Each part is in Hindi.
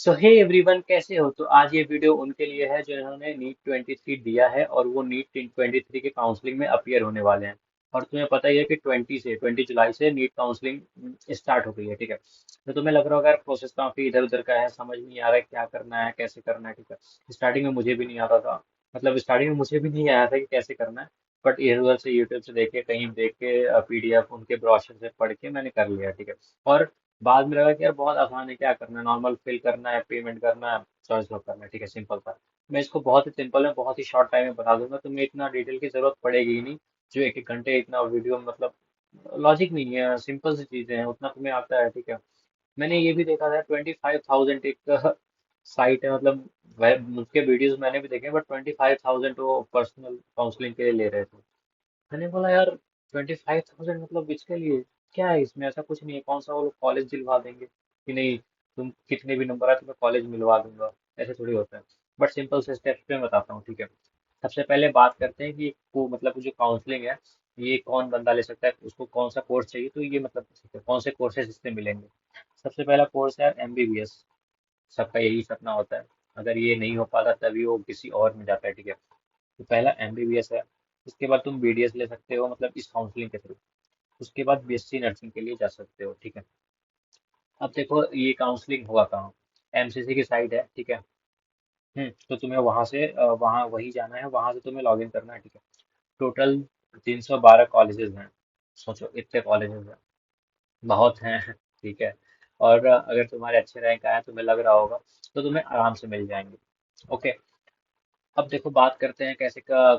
सो हे एवरीवन, कैसे हो? तो आज ये वीडियो उनके लिए है जिन्होंने नीट 23 दिया है और वो नीट 23 के काउंसलिंग में अपीयर होने वाले हैं। और तुम्हें पता ही है कि 20 जुलाई से नीट काउंसलिंग स्टार्ट हो गई है, ठीक है। तो तुम्हें लग रहा होगा यार प्रोसेस काफी इधर उधर का है, समझ नहीं आ रहा है क्या करना है कैसे करना है, ठीक है। स्टार्टिंग में मुझे भी नहीं आता था, मतलब स्टार्टिंग में मुझे भी नहीं आया था कि कैसे करना है। बट इधर उधर से यूट्यूब से देख के, कहीं देख के, पीडीएफ उनके ब्रोशर से पढ़ के मैंने कर लिया, ठीक है। और बाद में लगा कि यार बहुत आसान है, क्या करना है, नॉर्मल फिल करना है, पेमेंट करना है, चॉइस लॉक करना है, ठीक है, सिंपल था। मैं इसको बहुत ही सिंपल में बहुत ही शॉर्ट टाइम में बता दूंगा, तुम्हें इतना डिटेल की जरूरत पड़ेगी ही नहीं। जो एक एक घंटे इतना वीडियो, मतलब लॉजिक नहीं है, सिंपल सी चीजें हैं, उतना तुम्हें आता है, ठीक है। मैंने ये भी देखा था 25,000 एक साइट है, मतलब उसके वीडियोस मैंने भी देखे, बट 25,000 वो पर्सनल काउंसलिंग के लिए ले रहे थे। मैंने बोला यार 25,000 मतलब इसके लिए क्या है, इसमें ऐसा कुछ नहीं है, कौन सा वो लोग कॉलेज दिलवा देंगे कि नहीं, तुम कितने भी नंबर आए तुम्हें कॉलेज मिलवा दूंगा, ऐसे थोड़ी होता है। बट सिंपल से स्टेप्स पे बताता हूँ, ठीक है। सबसे पहले बात करते हैं कि वो मतलब जो काउंसलिंग है, ये कौन बंदा ले सकता है, उसको कौन सा कोर्स चाहिए, तो ये मतलब ठीक है, कौन से कोर्सेज इससे मिलेंगे। सबसे पहला कोर्स है एमबीबीएस। सबका यही सपना होता है, अगर ये नहीं हो पाता तभी वो किसी और में जाता है, ठीक है। तो पहला एमबीबीएस है। उसके बाद तुम बीडीएस ले सकते हो, मतलब इस काउंसलिंग के थ्रू। उसके बाद बीएससी नर्सिंग के लिए जा सकते हो, ठीक है। अब देखो ये काउंसलिंग होगा कहाँ। एमसीसी की साइट है, ठीक है। तो तुम्हें वहां से वहां वही जाना है, वहां से तुम्हें लॉग इन करना है, ठीक है। टोटल 312 कॉलेजेस हैं। सोचो इतने कॉलेजेस हैं, बहुत हैं ठीक है। और अगर तुम्हारे अच्छे रैंक आया, तुम्हें लग रहा होगा, तो तुम्हें आराम से मिल जाएंगे। ओके। अब देखो बात करते हैं कैसे का,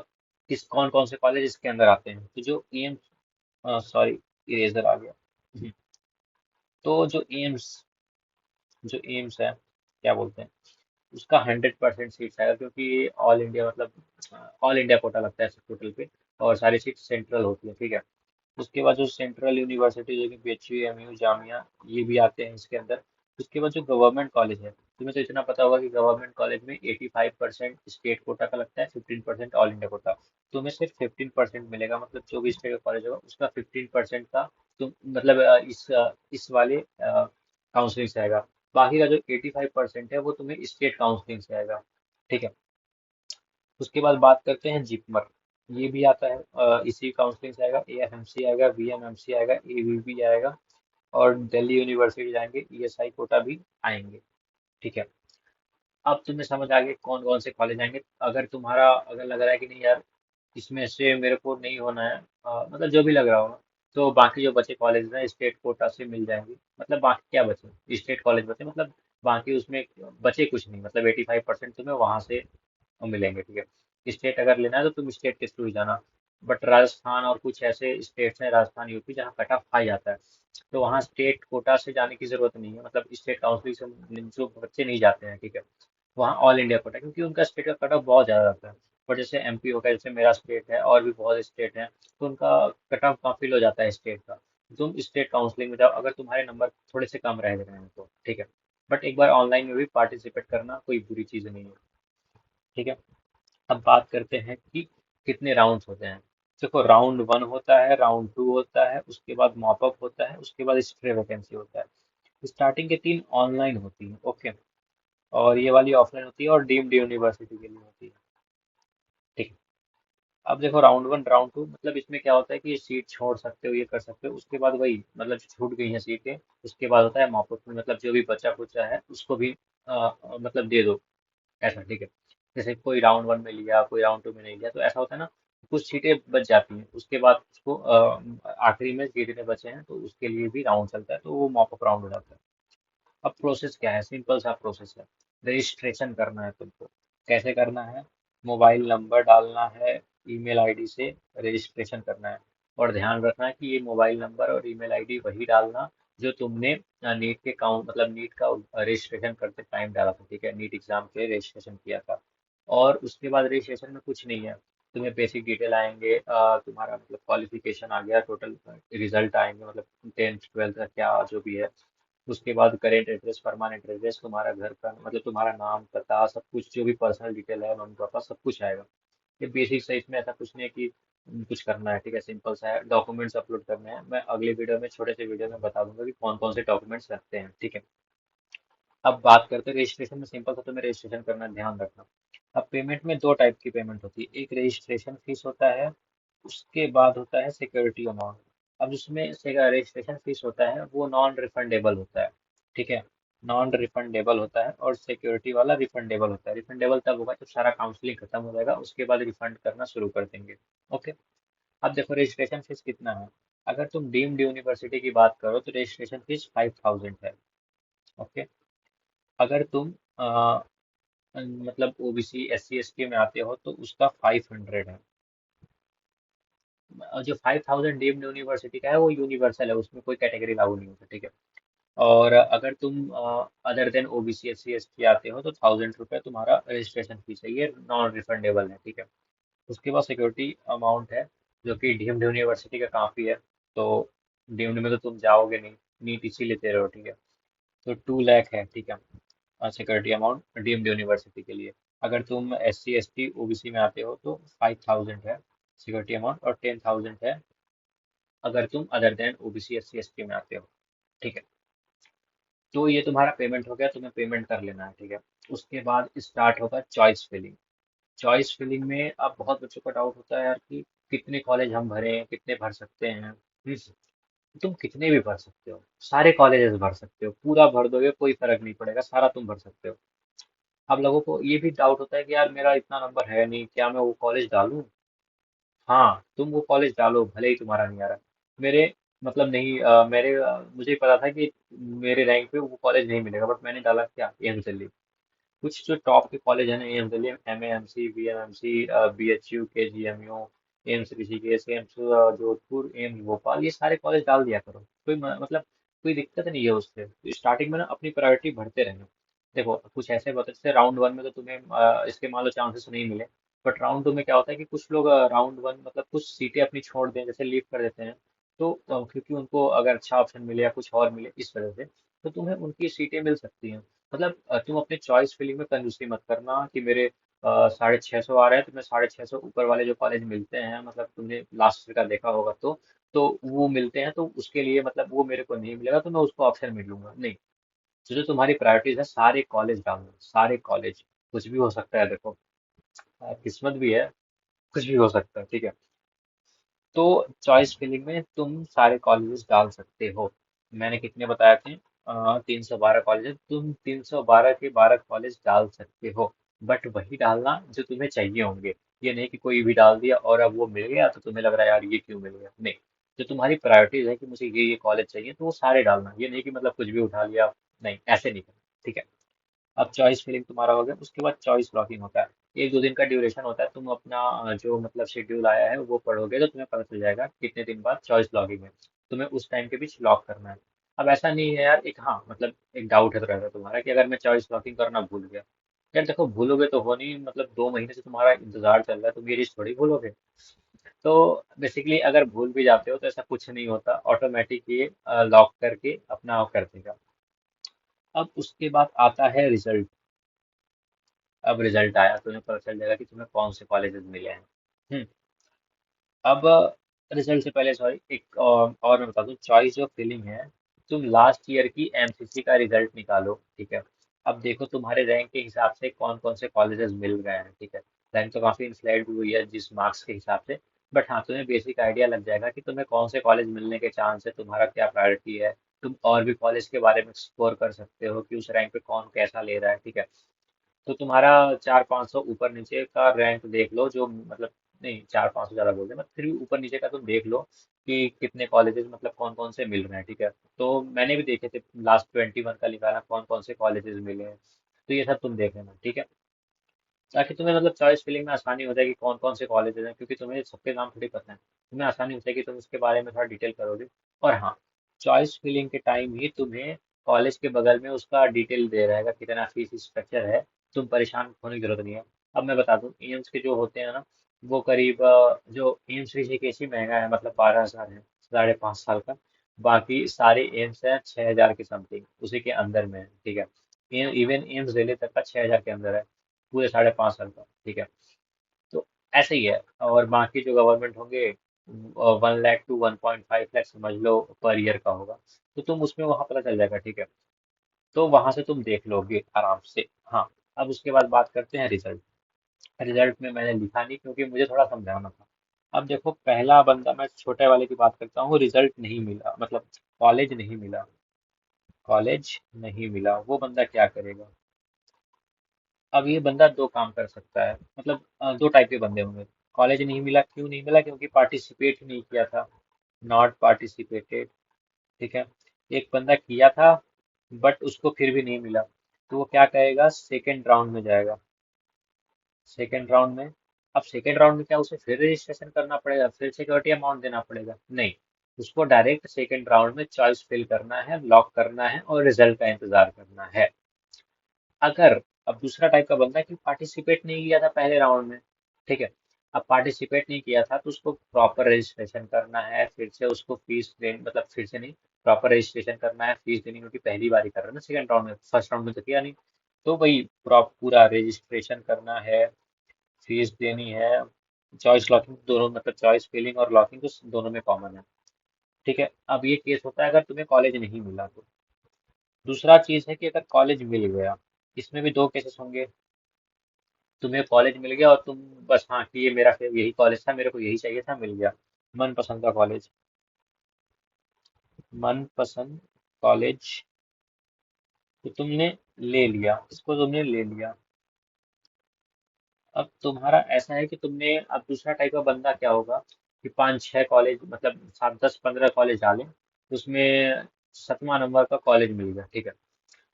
किस कौन कौन से कॉलेज इसके अंदर आते हैं। तो जो एम्स, सॉरी, इरेजर आ गया। तो जो एम्स है, क्या बोलते हैं, उसका 100% सीट्स आएगा, क्योंकि ये ऑल इंडिया, मतलब ऑल इंडिया कोटा लगता है टोटल पे। और सारी सीट सेंट्रल होती है, ठीक है। उसके बाद जो सेंट्रल यूनिवर्सिटी, जो कि बीएचयू, एमयू, जामिया, ये भी आते हैं इसके अंदर। उसके बाद जो गवर्नमेंट कॉलेज है, तुम्हें तो इतना पता होगा कि गवर्नमेंट कॉलेज में 85% स्टेट कोटा का लगता है, 15% ऑल इंडिया कोटा। तुम्हें सिर्फ 15% मिलेगा, मतलब जो भी स्टेट का कॉलेज होगा उसका 15% का तुम मतलब इस वाले काउंसलिंग से आएगा। बाकी का जो 85% है वो तुम्हें स्टेट काउंसलिंग से आएगा, ठीक है। उसके बाद बात करते हैं जिपमर। ये भी आता है, इसी काउंसलिंग से आएगा। एएफएमसी आएगा, वीएमएमसी आएगा, एवीवी आएगा। और दिल्ली यूनिवर्सिटी जाएंगे, ईएसआई कोटा भी आएंगे, ठीक है। अब तुम्हें समझ आ गया कौन कौन से कॉलेज आएंगे। अगर लग रहा है कि नहीं यार, इसमें से मेरे को नहीं होना है, मतलब जो भी लग रहा होगा, तो बाकी जो बचे कॉलेज हैं स्टेट कोटा से मिल जाएंगे। मतलब बाकी क्या बचे, स्टेट कॉलेज बचे, मतलब बाकी उसमें बचे कुछ नहीं, मतलब 85% तुम्हें वहां से मिलेंगे, ठीक है। स्टेट अगर लेना है तो तुम स्टेट के थ्रू ही जाना। बट राजस्थान और कुछ ऐसे स्टेट्स हैं, राजस्थान यूपी, जहाँ कट ऑफ हाई जाता है, तो वहाँ स्टेट कोटा से जाने की जरूरत नहीं है, मतलब स्टेट काउंसिल से जो बच्चे नहीं जाते हैं, ठीक है। वहाँ ऑल इंडिया कोटा, क्योंकि उनका स्टेट का कट ऑफ बहुत ज़्यादा रहता है। पर जैसे एमपी हो गया, जैसे मेरा स्टेट है, और भी बहुत स्टेट हैं, तो उनका कट ऑफ काफ़ी लो जाता है स्टेट का। तुम स्टेट काउंसलिंग में जाओ अगर तुम्हारे नंबर थोड़े से कम रह गए हैं तो, ठीक है। बट एक बार ऑनलाइन में भी पार्टिसिपेट करना कोई बुरी चीज़ नहीं है, ठीक है। अब बात करते हैं कि कितने राउंड्स होते हैं। देखो राउंड वन होता है, राउंड टू होता है, उसके बाद मॉपअप होता है, उसके बाद स्प्रे वैकेंसी होता है। स्टार्टिंग के 3 ऑनलाइन होती है, ओके। और ये वाली ऑफलाइन होती है और डीम्ड यूनिवर्सिटी के लिए होती है, ठीक है। अब देखो राउंड वन राउंड टू, मतलब इसमें क्या होता है कि सीट छोड़ सकते हो, ये कर सकते हो, उसके बाद वही मतलब जो छूट गई हैं सीटें, उसके बाद होता है मॉपअप में, मतलब जो भी बचा कुचा है उसको भी मतलब दे दो, ऐसा, ठीक है। जैसे कोई राउंड वन में लिया, कोई राउंड टू में नहीं लिया, तो ऐसा होता है ना, कुछ सीटें बच जाती हैं, उसके बाद उसको आखिरी में जितने बचे हैं तो उसके लिए भी राउंड चलता है, तो वो मॉपअप राउंड हो जाता है। अब प्रोसेस क्या है, सिंपल सा प्रोसेस है। रजिस्ट्रेशन करना है तुमको। कैसे करना है, मोबाइल नंबर डालना है, ईमेल आईडी से रजिस्ट्रेशन करना है। और ध्यान रखना है कि ये मोबाइल नंबर और ईमेल आईडी वही डालना जो तुमने नीट के काउंट, मतलब नीट का रजिस्ट्रेशन करते टाइम डाला था, ठीक है, नीट एग्जाम के रजिस्ट्रेशन किया था। और उसके बाद रजिस्ट्रेशन में कुछ नहीं है, तुम्हें बेसिक डिटेल आएंगे, तुम्हारा मतलब क्वालिफिकेशन आ गया, टोटल रिजल्ट आएंगे, मतलब 10th 12th का क्या जो भी है। उसके बाद करेंट एड्रेस, परमानेंट एड्रेस, तुम्हारा घर का मतलब तुम्हारा नाम, पता, सब कुछ जो भी पर्सनल डिटेल है, मम्मी पापा, सब कुछ आएगा। ये बेसिक है, इसमें ऐसा कुछ नहीं है कि कुछ करना है, ठीक है, सिंपल सा है। डॉक्यूमेंट्स अपलोड करने हैं, मैं अगले वीडियो में, छोटे से वीडियो में बता दूंगा कि कौन कौन से डॉक्यूमेंट्स लगते हैं, ठीक है। अब बात करते हैं रजिस्ट्रेशन में, सिंपल सा तुम्हें रजिस्ट्रेशन करना ध्यान रखना। अब पेमेंट में दो टाइप की पेमेंट होती है, एक रजिस्ट्रेशन फीस होता है, उसके बाद होता है सिक्योरिटी अमाउंट। अब जिसमें रजिस्ट्रेशन फीस होता है वो नॉन रिफंडेबल होता है, ठीक है, नॉन रिफंडेबल होता है, और सिक्योरिटी वाला रिफंडेबल होता है। रिफंडेबल तब होगा जब सारा काउंसलिंग खत्म हो जाएगा, उसके बाद रिफंड करना शुरू कर देंगे। ओके। अब देखो रजिस्ट्रेशन फीस कितना है। अगर तुम डीम्ड यूनिवर्सिटी की बात करो तो रजिस्ट्रेशन फीस 5000 है। ओके। अगर तुम मतलब ओबीसी एससी एसटी में आते हो तो उसका 500 है। और जो 5000 डीम्ड यूनिवर्सिटी का है वो यूनिवर्सल है, उसमें कोई कैटेगरी लागू नहीं होता, ठीक है। और अगर तुम other than OBC SC ST आते हो तो 1000 रुपये तुम्हारा रजिस्ट्रेशन फीस है, ये नॉन रिफंडेबल है, ठीक है। उसके बाद सिक्योरिटी अमाउंट है, जो कि डीम्ड यूनिवर्सिटी का काफ़ी है। तो डीम्ड में तो तुम जाओगे नहीं, नीट इसी लेते रहो, ठीक है। तो 2 लाख है, ठीक है, सिक्योरिटी अमाउंट डीम्ड यूनिवर्सिटी के लिए। अगर तुम S C S T OBC में आते हो तो 5000 है सिक्योरिटी अमाउंट, और 10000 है अगर तुम other than OBC S C S T में आते हो, ठीक है। तो ये तुम्हारा पेमेंट हो गया, तुम्हें पेमेंट कर लेना है, ठीक है। उसके बाद स्टार्ट होगा चॉइस फिलिंग। चॉइस फिलिंग में अब बहुत बच्चों का डाउट होता है यार कि कितने कॉलेज हम भरें, कितने भर सकते हैं। तुम कितने भी भर सकते हो, सारे कॉलेजेस भर सकते हो, पूरा भर दोगे कोई फर्क नहीं पड़ेगा, सारा तुम भर सकते हो। अब लोगों को ये भी डाउट होता है कि यार मेरा इतना नंबर है नहीं, क्या मैं वो कॉलेज डालूं। हाँ, तुम वो कॉलेज डालो भले ही तुम्हारा नहीं आ रहा। मेरे मतलब नहीं, मुझे पता था कि मेरे रैंक पे वो कॉलेज नहीं मिलेगा, बट मैंने डाला क्या, एम्स दिल्ली। कुछ जो टॉप के कॉलेज हैं ना, AIIMS Delhi, M M C, B M M C, B H U, K G M U, AIIMS Rishikesh, AIIMS Jodhpur, AIIMS Bhopal, ये सारे कॉलेज डाल दिया करो। मतलब कोई दिक्कत नहीं है उससे। तो स्टार्टिंग में ना अपनी प्रायोरिटी बढ़ते रहना। देखो कुछ ऐसे होते हैं, जैसे राउंड वन में तो तुम्हें इसके मान लो चांसेस नहीं मिले, बट राउंड टू में क्या होता है कि कुछ लोग राउंड वन मतलब कुछ सीटें अपनी छोड़ दें, जैसे लीव कर देते हैं। तो क्योंकि उनको अगर अच्छा ऑप्शन मिले या कुछ और मिले इस वजह से, तो तुम्हें उनकी सीटें मिल सकती हैं। मतलब तुम अपने चॉइस फिलिंग में कंजूसी मत करना कि मेरे 650 आ रहे हैं तो मैं 650 ऊपर वाले जो कॉलेज मिलते हैं, मतलब तुमने लास्ट ईयर का देखा होगा तो वो मिलते हैं तो उसके लिए मतलब वो मेरे को नहीं मिलेगा तो मैं उसको ऑप्शन में लूंगा नहीं। तो जो तुम्हारी प्रायोरिटीज है सारे कॉलेज डालना, सारे कॉलेज। कुछ भी हो सकता है देखो, किस्मत भी है, कुछ भी हो सकता है, ठीक है। तो चॉइस फिलिंग में तुम सारे कॉलेजेस डाल सकते हो। मैंने कितने बताए थे, 312 कॉलेज, तुम 312 के 12 कॉलेज डाल सकते हो। बट वही डालना जो तुम्हें चाहिए होंगे। ये नहीं कि कोई भी डाल दिया और अब वो मिल गया तो तुम्हें लग रहा है यार ये क्यों मिल गया, नहीं। जो तुम्हारी प्रायोरिटीज है कि मुझे ये कॉलेज चाहिए तो वो सारे डालना, ये नहीं कि मतलब कुछ भी उठा लिया, नहीं ऐसे नहीं करना, ठीक है। अब चॉइस फिलिंग तुम्हारा हो गया, उसके बाद चॉइस लॉकिंग होता है। 1-2 दिन का ड्यूरेशन होता है, तुम अपना जो मतलब शेड्यूल आया है वो पढ़ोगे तो तुम्हें पता चल जाएगा कितने दिन बाद चॉइस लॉगिंग है। तुम्हें उस टाइम के बीच लॉक करना है। अब ऐसा नहीं है यार, एक हाँ मतलब एक डाउट है तो रहता है तुम्हारा कि अगर मैं चॉइस लॉकिंग करना भूल गया। यार देखो भूलोगे तो हो नहीं, मतलब 2 महीने से तुम्हारा इंतजार चल रहा है, तुम ये चीज थोड़ी भूलोगे। तो बेसिकली अगर भूल भी जाते हो तो ऐसा कुछ नहीं होता, ऑटोमेटिक ये लॉक करके अपना ऑफ कर देगा। अब उसके बाद आता है रिजल्ट। अब रिजल्ट आया तुम्हें पता चल जाएगा कि तुम्हें कौन से कॉलेजेस मिले हैं। हम्म। अब रिजल्ट से पहले सॉरी एक और मैं बता दूं, चॉइस जो फिलिंग है, तुम लास्ट ईयर की एमसीसी का रिजल्ट निकालो, ठीक है। अब देखो तुम्हारे रैंक के हिसाब से कौन कौन से कॉलेजेस मिल गए हैं, ठीक है। रैंक तो काफी इंस्लाइड भी हुई है जिस मार्क्स के हिसाब से, बट हाँ तुम्हें बेसिक आइडिया लग जाएगा कि तुम्हें कौन से कॉलेज मिलने के चांस है, तुम्हारा क्या प्रायोरिटी है। तुम और भी कॉलेज के बारे में एक्सप्लोर कर सकते हो कि उस रैंक पे कौन कैसा ले रहा है, ठीक है। तो तुम्हारा 400-500 ऊपर नीचे का रैंक देख लो, जो मतलब नहीं 400-500 ज़्यादा बोल रहे मैं, फिर भी ऊपर नीचे का तुम देख लो कि कितने कॉलेजेस मतलब कौन कौन से मिल रहे हैं, ठीक है। तो मैंने भी देखे थे लास्ट 21 का निकाला कौन कौन से कॉलेजेस मिले हैं। तो ये सब तुम देख लेना, ठीक है, ताकि तुम्हें मतलब चॉइस फिलिंग में आसानी हो जाएगी कौन कौन से कॉलेजेस हैं, क्योंकि तुम्हें सबके नाम थोड़ी पता है। तुम्हें आसानी हो जाएगी, तुम उसके बारे में थोड़ा डिटेल करोगे। और हाँ, चॉइस फिलिंग के टाइम ही तुम्हें कॉलेज के बगल में उसका डिटेल दे रहेगा कितना फीस स्ट्रक्चर है। तुम परेशान होने की जरूरत नहीं है। अब मैं बता दूं एम्स के जो होते हैं ना, वो करीब जो एम्स ऋषिकेश ही महंगा है, मतलब 12,000 है 5.5 साल का। बाकी सारे एम्स हैं 6,000 के समथिंग, उसी के अंदर में है, ठीक है। इवन एम्स दिल्ली तक का 6,000 के अंदर है, पूरे 5.5 साल का, ठीक है। तो ऐसे ही है। और बाकी जो गवर्नमेंट होंगे 1 लाख to 1.5 लाख समझ लो पर ईयर का होगा। तो तुम उसमें वहां पता चल जाएगा, ठीक है। तो वहां से तुम देख लोगे आराम से। हाँ, अब उसके बाद बात करते हैं रिजल्ट। रिजल्ट में मैंने लिखा नहीं क्योंकि मुझे थोड़ा समझाना था। अब देखो, पहला बंदा, मैं छोटे वाले की बात करता हूँ, रिजल्ट नहीं मिला, मतलब कॉलेज नहीं मिला, कॉलेज नहीं मिला, वो बंदा क्या करेगा? अब ये बंदा दो काम कर सकता है, मतलब दो टाइप के बंदे होंगे। कॉलेज नहीं मिला, क्यों नहीं मिला? क्योंकि पार्टिसिपेट ही नहीं किया था, नॉट पार्टिसिपेटेड। ठीक है। एक बंदा किया था बट उसको फिर भी नहीं मिला, तो वो क्या कहेगा? सेकेंड राउंड में जाएगा। सेकेंड राउंड में, अब सेकेंड राउंड में क्या उसे फिर रजिस्ट्रेशन करना पड़ेगा, फिर सिक्योरिटी अमाउंट देना पड़ेगा? नहीं, उसको डायरेक्ट सेकेंड राउंड में चॉइस फिल करना है, लॉक करना है और रिजल्ट का इंतजार करना है। अगर, अब दूसरा टाइप का बंदा कि पार्टिसिपेट नहीं किया था पहले राउंड में, ठीक है, अब पार्टिसिपेट नहीं किया था तो उसको प्रॉपर रजिस्ट्रेशन करना है, फिर से उसको फीस दे, मतलब फिर से नहीं, प्रॉपर रजिस्ट्रेशन करना है, फीस देनी, क्योंकि पहली बार ही कर रहा है ना सेकंड राउंड में, फर्स्ट राउंड में तो किया नहीं। तो वही पूरा रजिस्ट्रेशन करना है, फीस देनी है, चॉइस लॉकिंग दोनों, मतलब चॉइस फिलिंग और लॉकिंग तो दोनों में कॉमन है। ठीक है। अब ये केस होता है अगर तुम्हें कॉलेज नहीं मिला तो। दूसरा चीज है कि अगर कॉलेज मिल गया, इसमें भी दो केसेस होंगे। तुम्हें कॉलेज मिल गया और तुम बस, हाँ कि ये मेरा यही कॉलेज था, मेरे को यही चाहिए था, मिल गया, मनपसंद का कॉलेज, मनपसंद कॉलेज, तो तुमने ले लिया, इसको तुमने ले लिया। अब तुम्हारा ऐसा है कि तुमने, अब दूसरा टाइप का बंदा क्या होगा कि पांच छह कॉलेज, मतलब 7 10 15 कॉलेज डाले, उसमें 7वां नंबर का कॉलेज मिल गया, ठीक है।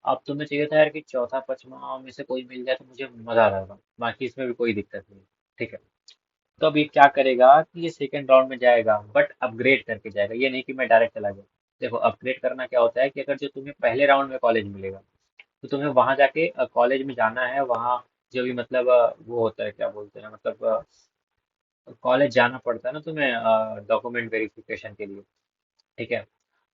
अब तुम्हें चाहिए था यार कि चौथा पांचवा में से कोई मिल जाए तो मुझे मजा आ जाएगा, बाकी इसमें भी कोई दिक्कत नहीं, ठीक है। तो अब ये क्या करेगा कि ये सेकंड राउंड में जाएगा बट अपग्रेड करके जाएगा, ये नहीं कि मैं डायरेक्ट चला गया। देखो, अपग्रेड करना क्या होता है कि अगर जो तुम्हें पहले राउंड में कॉलेज मिलेगा, तो तुम्हें वहां जाके कॉलेज में जाना है, वहाँ जो भी मतलब वो होता है, क्या बोलते हैं, मतलब कॉलेज जाना पड़ता है ना तुम्हें डॉक्यूमेंट वेरिफिकेशन के लिए, ठीक है।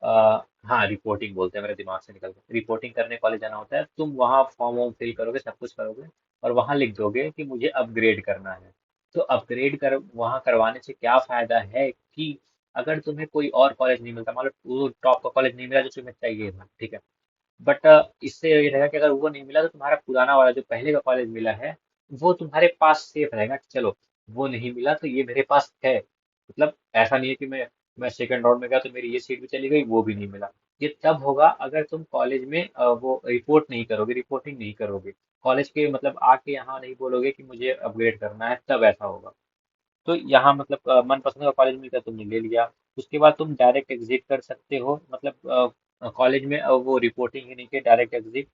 हाँ, रिपोर्टिंग बोलते हैं, मेरे दिमाग से निकल गया, रिपोर्टिंग करने कॉलेज जाना होता है, तुम वहाँ फॉर्म वॉर्म फिल करोगे, सब कुछ करोगे, और वहाँ लिख दोगे कि मुझे अपग्रेड करना है। तो अपग्रेड कर वहाँ करवाने से क्या फायदा है कि अगर तुम्हें कोई और कॉलेज नहीं मिलता, मान लो वो टॉप का कॉलेज नहीं मिला जो तुम्हें चाहिए था, ठीक है, बट इससे ये रहेगा कि अगर वो नहीं मिला तो तुम्हारा पुराना वाला जो पहले का कॉलेज मिला है, वो तुम्हारे पास सेफ रहेगा कि चलो, वो नहीं मिला तो ये मेरे पास है। मतलब ऐसा नहीं है कि मैं सेकंड राउंड में गया तो मेरी ये सीट भी चली गई, वो भी नहीं मिला। ये तब होगा अगर तुम कॉलेज में वो रिपोर्ट नहीं करोगे, रिपोर्टिंग नहीं करोगे, कॉलेज के मतलब आके यहाँ नहीं बोलोगे कि मुझे अपग्रेड करना है, तब ऐसा होगा। तो यहाँ मतलब मनपसंद का कॉलेज मिलकर तुमने ले लिया, उसके बाद तुम डायरेक्ट एग्जिट कर सकते हो, मतलब कॉलेज में वो रिपोर्टिंग ही नहीं के डायरेक्ट एग्जिट।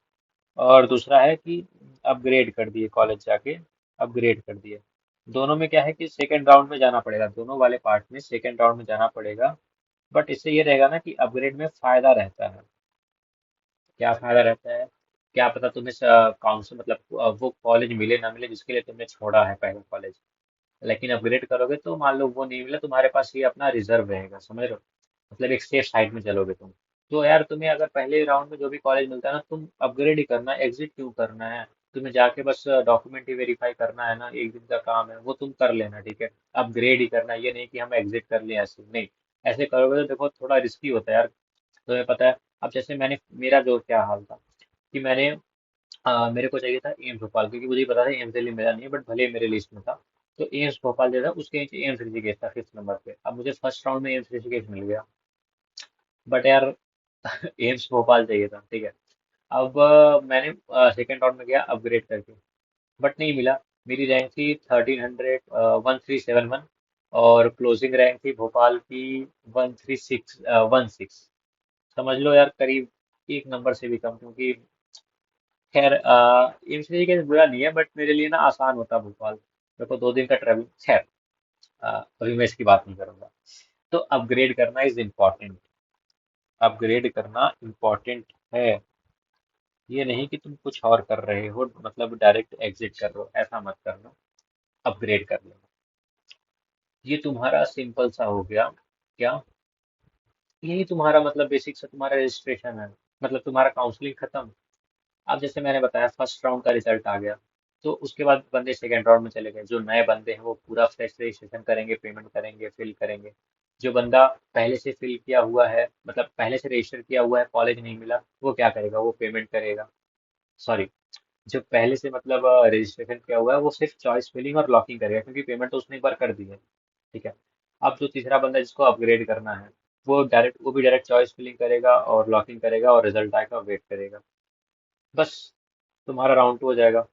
और दूसरा है कि अपग्रेड कर दिए, कॉलेज जाके अपग्रेड कर दिए। दोनों में क्या है कि सेकेंड राउंड में जाना पड़ेगा, दोनों वाले पार्ट में सेकेंड राउंड में जाना पड़ेगा। बट इससे ये रहेगा ना कि अपग्रेड में फायदा रहता है। क्या फायदा रहता है? क्या पता तुम्हें काउंसिल, मतलब वो कॉलेज मिले ना मिले जिसके लिए तुमने छोड़ा है पहले कॉलेज, लेकिन अपग्रेड करोगे तो मान लो वो नहीं मिला, तुम्हारे पास ये अपना रिजर्व रहेगा, समझ रहे हो? मतलब एक सेफ साइड में चलोगे तुम। तो यार तुम्हें अगर पहले राउंड में जो भी कॉलेज मिलता है ना, तुम अपग्रेड ही करना है, एग्जिट क्यों करना है? तुम्हें जाके बस डॉक्यूमेंट ही वेरीफाई करना है ना, एक दिन का काम है, वो तुम कर लेना, ठीक है। अपग्रेड ही करना है, ये नहीं कि हम एग्जिट कर लें, ऐसे नहीं। ऐसे करोगे तो देखो थोड़ा रिस्की होता है यार, तुम्हें पता है। अब जैसे मैंने, मेरा जो क्या हाल था कि मेरे को चाहिए था एम्स भोपाल, क्योंकि मुझे पता था एम्स दिल्ली मेरा नहीं है, बट भले मेरे लिस्ट में था। तो एम्स भोपाल जो था उसके नीचे एम्स ऋषिकेश था 5th नंबर पे, अब मुझे फर्स्ट राउंड में एम्स ऋषिकेश मिल गया, बट यार एम्स भोपाल चाहिए था, ठीक है। अब मैंने सेकेंड राउंड में गया अपग्रेड करके, बट नहीं मिला। मेरी रैंक थी 1300, 1371, और क्लोजिंग रैंक थी भोपाल की 13616। समझ लो यार करीब एक नंबर से भी कम, क्योंकि खैर एम्स ऋषिकेश बुरा नहीं है, बट मेरे लिए ना आसान होता भोपाल, मेरे को 2 दिन का ट्रैवल। खैर अभी मैं इसकी बात नहीं करूंगा। तो अपग्रेड करना इज इम्पोर्टेंट, अपग्रेड करना इम्पोर्टेंट है। ये नहीं कि तुम कुछ और कर रहे हो, मतलब डायरेक्ट एग्जिट कर रहे हो, ऐसा मत करना, अपग्रेड कर लेना। ये तुम्हारा सिंपल सा हो गया। क्या? यही तुम्हारा मतलब बेसिक सा तुम्हारा रजिस्ट्रेशन है, मतलब तुम्हारा काउंसलिंग खत्म। अब जैसे मैंने बताया फर्स्ट राउंड का रिजल्ट आ गया, तो उसके बाद बंदे सेकेंड राउंड में चले गए, जो नए बंदे हैं वो पूरा फ्रेश रजिस्ट्रेशन करेंगे, पेमेंट करेंगे, फिल करेंगे। जो बंदा पहले से फिल किया हुआ है, मतलब पहले से रजिस्टर किया हुआ है, कॉलेज नहीं मिला, वो क्या करेगा, वो पेमेंट करेगा। सॉरी, जो पहले से मतलब रजिस्ट्रेशन किया हुआ है वो सिर्फ चॉइस फिलिंग और लॉकिंग करेगा, क्योंकि पेमेंट तो उसने एक बार कर दी है। ठीक है। अब जो तीसरा बंदा जिसको अपग्रेड करना है, वो भी डायरेक्ट चॉइस फिलिंग करेगा और लॉकिंग करेगा और रिजल्ट आएगा, वेट करेगा। बस, तुम्हारा राउंड 2 हो जाएगा।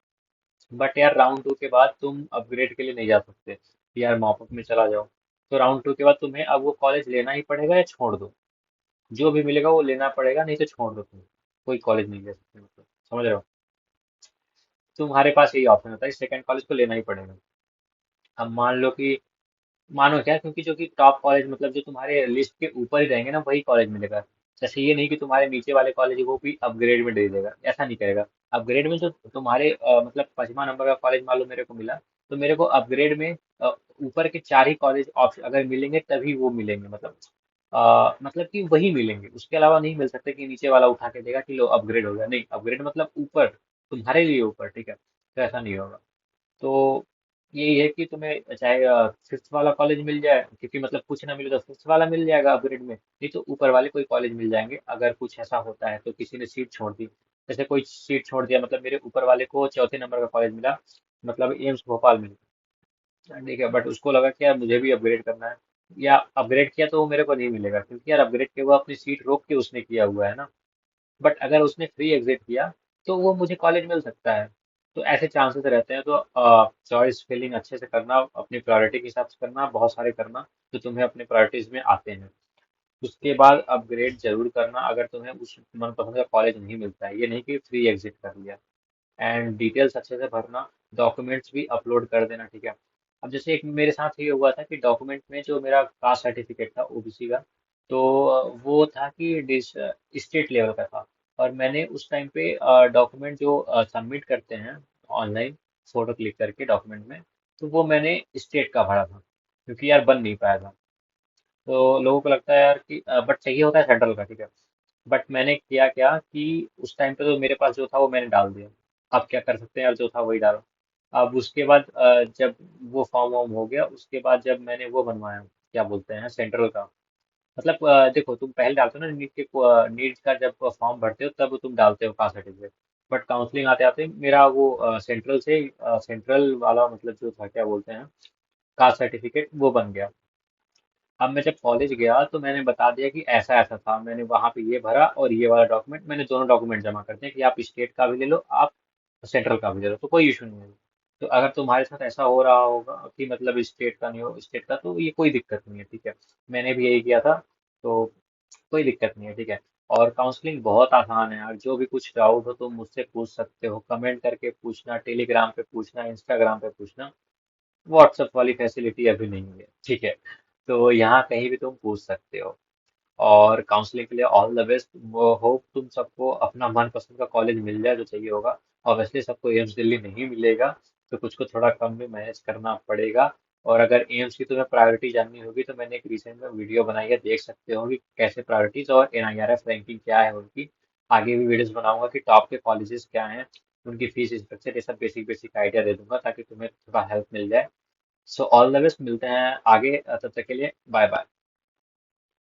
बट यार राउंड 2 के बाद तुम अपग्रेड के लिए नहीं जा सकते कि यार मॉपअप में चला जाओ। तो राउंड 2 के बाद तुम्हें अब वो कॉलेज लेना ही पड़ेगा या छोड़ दो। जो भी मिलेगा वो लेना पड़ेगा, नहीं तो छोड़ दो तुम। कोई कॉलेज नहीं ले सकते, मतलब समझ रहे हो। तुम्हारे पास यही ऑप्शन होता है, सेकंड कॉलेज को लेना ही पड़ेगा। अब मान लो कि, मानो क्या, क्योंकि जो कि टॉप कॉलेज, मतलब जो तुम्हारे लिस्ट के ऊपर ही रहेंगे ना, वही कॉलेज मिलेगा। जैसे ये नहीं कि तुम्हारे नीचे वाले कॉलेज वो भी अपग्रेड में दे देगा, ऐसा नहीं करेगा। अपग्रेड में जो तुम्हारे मतलब 5वां नंबर का कॉलेज मान लो मेरे को मिला, तो मेरे को अपग्रेड में ऊपर के 4 ही कॉलेज ऑप्शन अगर मिलेंगे तभी वो मिलेंगे, मतलब कि वही मिलेंगे, उसके अलावा नहीं मिल सकते कि नीचे वाला उठा के देगा कि लो अपग्रेड हो गया। नहीं, अपग्रेड मतलब ऊपर, तुम्हारे लिए ऊपर, ठीक है, तो ऐसा नहीं होगा। तो यही है कि तुम्हें चाहे फिफ्थ वाला कॉलेज मिल जाए, क्योंकि मतलब कुछ ना मिले तो फिफ्थ वाला मिल जाएगा अपग्रेड में, नहीं तो ऊपर वाले कोई कॉलेज मिल जाएंगे। अगर कुछ ऐसा होता है तो किसी ने सीट छोड़ दी, जैसे कोई सीट छोड़ दिया, मतलब मेरे ऊपर वाले को चौथे नंबर का कॉलेज मिला, मतलब एम्स भोपाल में। ठीक है, बट उसको लगा कि यार मुझे भी अपग्रेड करना है, या अपग्रेड किया तो वो मेरे को नहीं मिलेगा, क्योंकि यार अपग्रेड के वो अपनी सीट रोक के उसने किया हुआ है ना। बट अगर उसने फ्री एग्जिट किया तो वो मुझे कॉलेज मिल सकता है। तो ऐसे चांसेस रहते हैं। तो चॉइस फिलिंग अच्छे से करना, अपनी प्रायोरिटी के हिसाब से करना, बहुत सारे करना जो तुम्हें अपने प्रायोरिटीज में आते हैं। उसके बाद अपग्रेड जरूर करना अगर तुम्हें उस मनपसंद का कॉलेज नहीं मिलता है, ये नहीं कि फ्री एग्जिट कर लिया। एंड डिटेल्स अच्छे से भरना, डॉक्यूमेंट्स भी अपलोड कर देना, ठीक है। अब जैसे एक मेरे साथ ये हुआ था कि डॉक्यूमेंट में जो मेरा कास्ट सर्टिफिकेट था ओबीसी का, तो वो था कि स्टेट लेवल का था। और मैंने उस टाइम पे डॉक्यूमेंट जो सबमिट करते हैं ऑनलाइन, फोटो क्लिक करके डॉक्यूमेंट में, तो वो मैंने स्टेट का भरा था, क्योंकि यार बन नहीं पाया था। तो लोगों को लगता है यार कि बट चाहिए होता है सेंट्रल का, ठीक है। बट मैंने किया क्या कि उस टाइम पे तो मेरे पास जो था वो मैंने डाल दिया। अब क्या कर सकते हैं यार, जो था वही डालो। अब उसके बाद जब वो फॉर्म वॉर्म हो गया, उसके बाद जब मैंने वो बनवाया, क्या बोलते हैं, सेंट्रल का, मतलब देखो तुम पहले डालते हो ना नीट के, नीट का जब फॉर्म भरते हो तब तुम डालते हो कास्ट सर्टिफिकेट। बट काउंसलिंग आते आते मेरा वो सेंट्रल से, सेंट्रल वाला मतलब जो था, क्या बोलते हैं, कास्ट सर्टिफिकेट वो बन गया। अब मैं जब कॉलेज गया तो मैंने बता दिया कि ऐसा ऐसा था, मैंने वहां पे ये भरा और ये वाला डॉक्यूमेंट, मैंने दोनों डॉक्यूमेंट जमा करते हैं कि आप स्टेट का भी ले लो, आप सेंट्रल का भी ले लो, तो कोई इशू नहीं है। तो अगर तुम्हारे साथ ऐसा हो रहा होगा कि मतलब स्टेट का नहीं हो, स्टेट का, तो ये कोई दिक्कत नहीं है, ठीक है। मैंने भी यही किया था, तो कोई दिक्कत नहीं है, ठीक है। और काउंसलिंग बहुत आसान है यार, जो भी कुछ डाउट हो तुम मुझसे पूछ सकते हो, कमेंट करके पूछना, टेलीग्राम पे पूछना, इंस्टाग्राम पे पूछना। व्हाट्सएप वाली फैसिलिटी अभी नहीं है, ठीक है। तो यहाँ कहीं भी तुम पूछ सकते हो। और काउंसलिंग के लिए ऑल द बेस्ट। वो होप तुम सबको अपना मनपसंद का कॉलेज मिल जाए जो चाहिए होगा। ऑब्वियसली सबको एम्स दिल्ली नहीं मिलेगा, तो कुछ को थोड़ा कम में मैनेज करना पड़ेगा। और अगर एम्स की तुम्हें प्रायोरिटी जाननी होगी तो मैंने एक रिसेंट में वीडियो बनाई है, देख सकते हो कि कैसे प्रायोरिटीज और एनआईआरएफ रैंकिंग क्या है उनकी। आगे भी वीडियोस बनाऊंगा कि टॉप के कॉलेजेस क्या हैं, उनकी फीस स्ट्रक्चर, ये सब बेसिक बेसिक आइडिया दे दूंगा ताकि तुम्हें थोड़ा हेल्प मिल जाए। सो ऑल द बेस्ट, मिलते हैं आगे, तब तक के लिए बाय बाय।